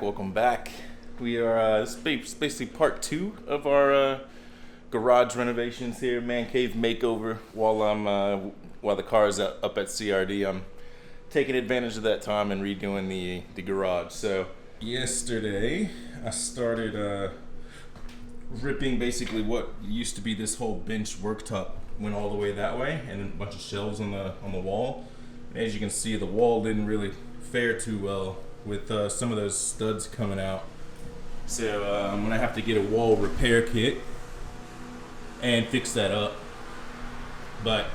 Welcome back. We are this is basically part 2 of our garage renovations here, Mancave Makeover. While the car is up at CRD, I'm taking advantage of that time and redoing the garage. So yesterday I started ripping basically what used to be this whole bench worktop, went all the way that way, and a bunch of shelves on the wall. And as you can see, the wall didn't really fare too well with some of those studs coming out. So I'm gonna have to get a wall repair kit and fix that up. But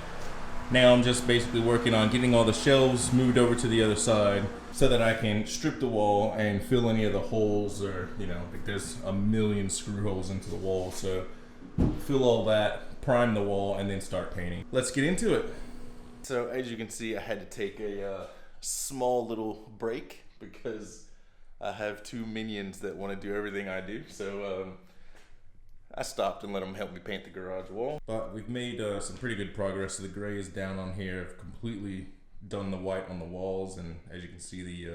now I'm just basically working on getting all the shelves moved over to the other side so that I can strip the wall and fill any of the holes, or like there's a million screw holes into the wall. So fill all that, prime the wall, and then start painting. Let's get into it. So as you can see, I had to take a small little break because I have 2 minions that want to do everything I do. So I stopped and let them help me paint the garage wall. But we've made some pretty good progress. So the gray is down on here. I've completely done the white on the walls, and as you can see,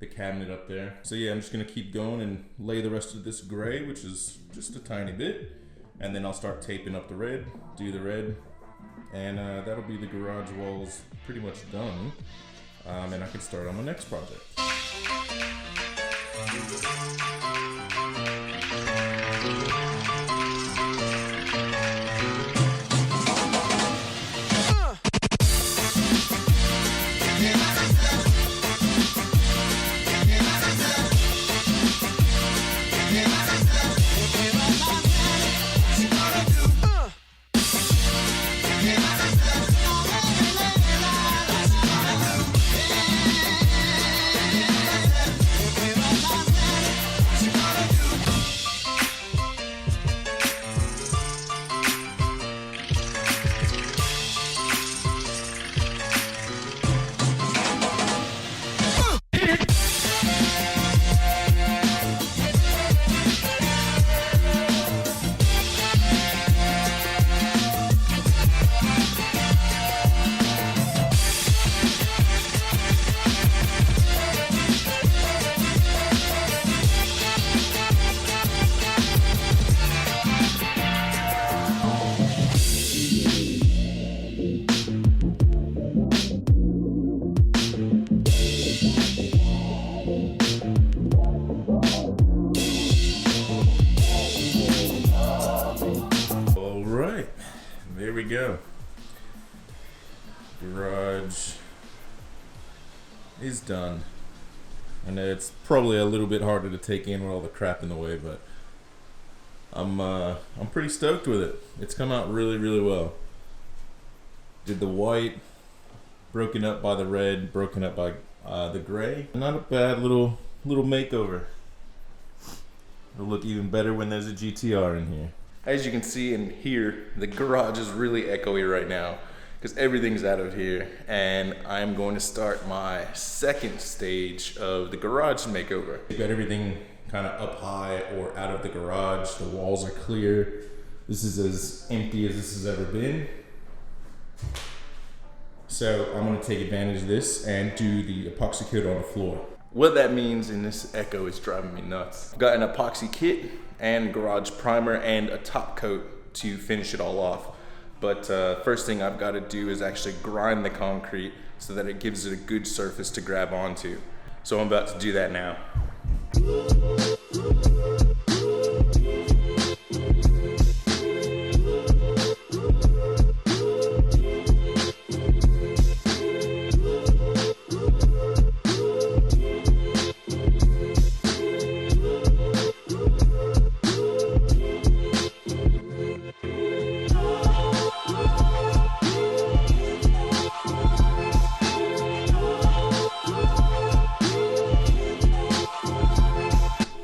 the cabinet up there. So yeah, I'm just gonna keep going and lay the rest of this gray, which is just a tiny bit, and then I'll start taping up the red, do the red, and that'll be the garage walls pretty much done. And I can start on my next project. There we go. Garage is done. And it's probably a little bit harder to take in with all the crap in the way, but I'm pretty stoked with it. It's come out really, really well. Did the white, broken up by the red, broken up by the gray. Not a bad little makeover. It'll look even better when there's a GTR in here. As you can see in here, the garage is really echoey right now because everything's out of here, and I'm going to start my second stage of the garage makeover. We've got everything kind of up high or out of the garage. The walls are clear. This is as empty as this has ever been. So I'm going to take advantage of this and do the epoxy coat on the floor. What that means in this echo is driving me nuts. I've got an epoxy kit and garage primer and a top coat to finish it all off. But first thing I've got to do is actually grind the concrete so that it gives it a good surface to grab onto. So I'm about to do that now.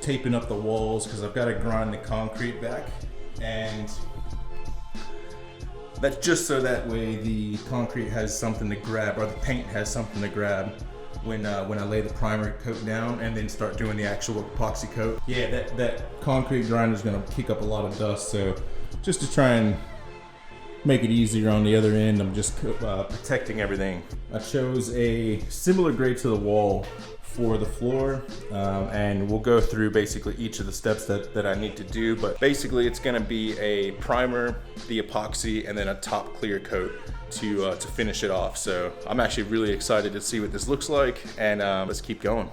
Taping up the walls because I've got to grind the concrete back, and that's just so that way the concrete has something to grab, or the paint has something to grab when I lay the primer coat down and then start doing the actual epoxy coat. Yeah, that concrete grinder is gonna kick up a lot of dust, so just to try and make it easier on the other end, I'm just protecting everything. I chose a similar grade to the wall for the floor, and we'll go through basically each of the steps that I need to do, but basically it's gonna be a primer, the epoxy, and then a top clear coat to finish it off. So I'm actually really excited to see what this looks like, and let's keep going.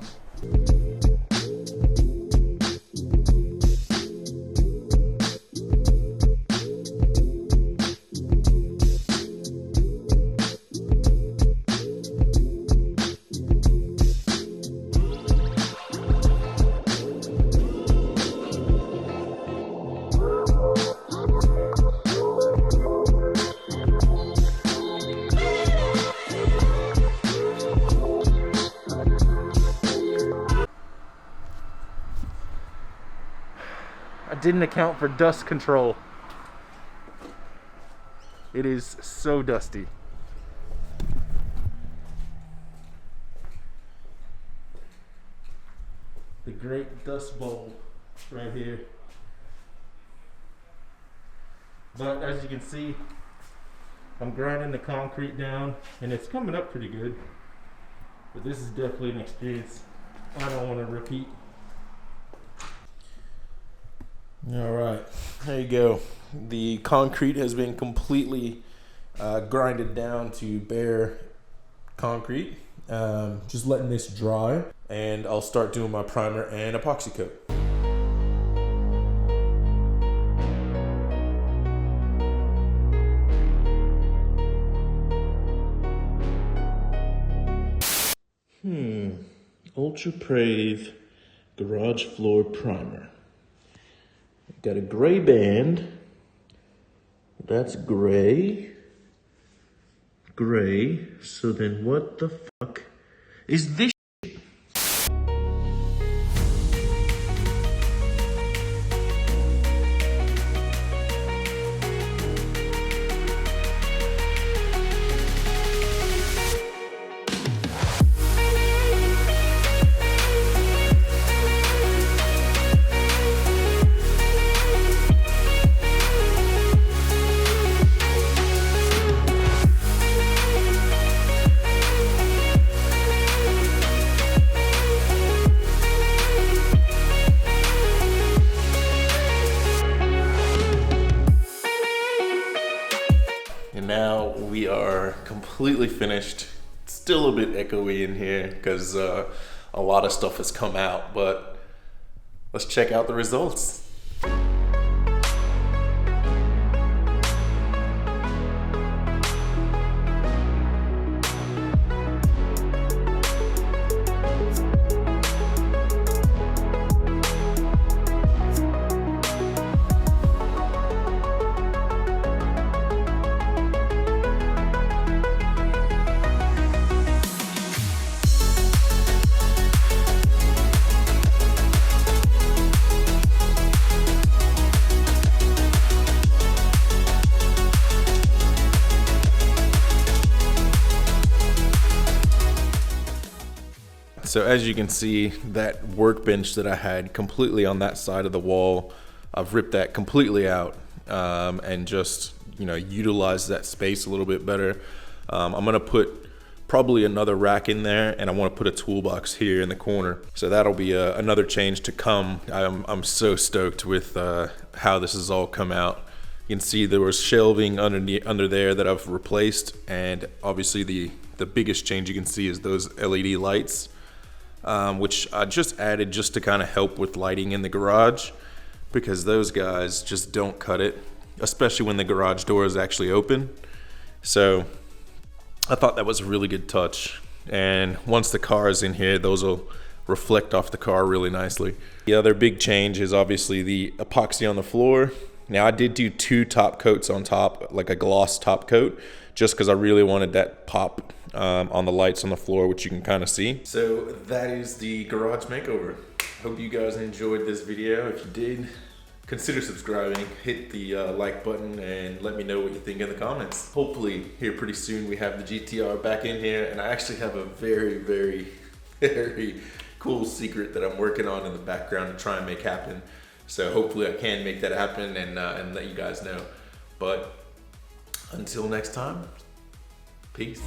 I didn't account for dust control. It is so dusty. The great dust bowl right here. But as you can see, I'm grinding the concrete down and it's coming up pretty good. But this is definitely an experience I don't want to repeat. All right, there you go. The concrete has been completely grinded down to bare concrete. Just letting this dry, and I'll start doing my primer and epoxy coat. Ultra Prave garage floor primer. Got a gray band. That's gray. Gray. So then what the fuck is this? Now we are completely finished. It's still a bit echoey in here because a lot of stuff has come out, but let's check out the results. So as you can see, that workbench that I had completely on that side of the wall, I've ripped that completely out and just, utilize that space a little bit better. I'm gonna put probably another rack in there, and I want to put a toolbox here in the corner. So that'll be another change to come. I'm so stoked with how this has all come out. You can see there was shelving under there that I've replaced, and obviously the biggest change you can see is those LED lights. Which I just added just to kind of help with lighting in the garage, because those guys just don't cut it, especially when the garage door is actually open. So I thought that was a really good touch. And once the car is in here, those will reflect off the car really nicely. The other big change is obviously the epoxy on the floor. Now I did do 2 top coats on top, like a gloss top coat, just because I really wanted that pop on the lights on the floor, which you can kind of see. So that is the garage makeover. Hope you guys enjoyed this video. If you did, consider subscribing, hit the like button, and let me know what you think in the comments. Hopefully here pretty soon we have the GTR back in here, and I actually have a very, very, very cool secret that I'm working on in the background to try and make happen. So hopefully I can make that happen and let you guys know. But until next time, peace.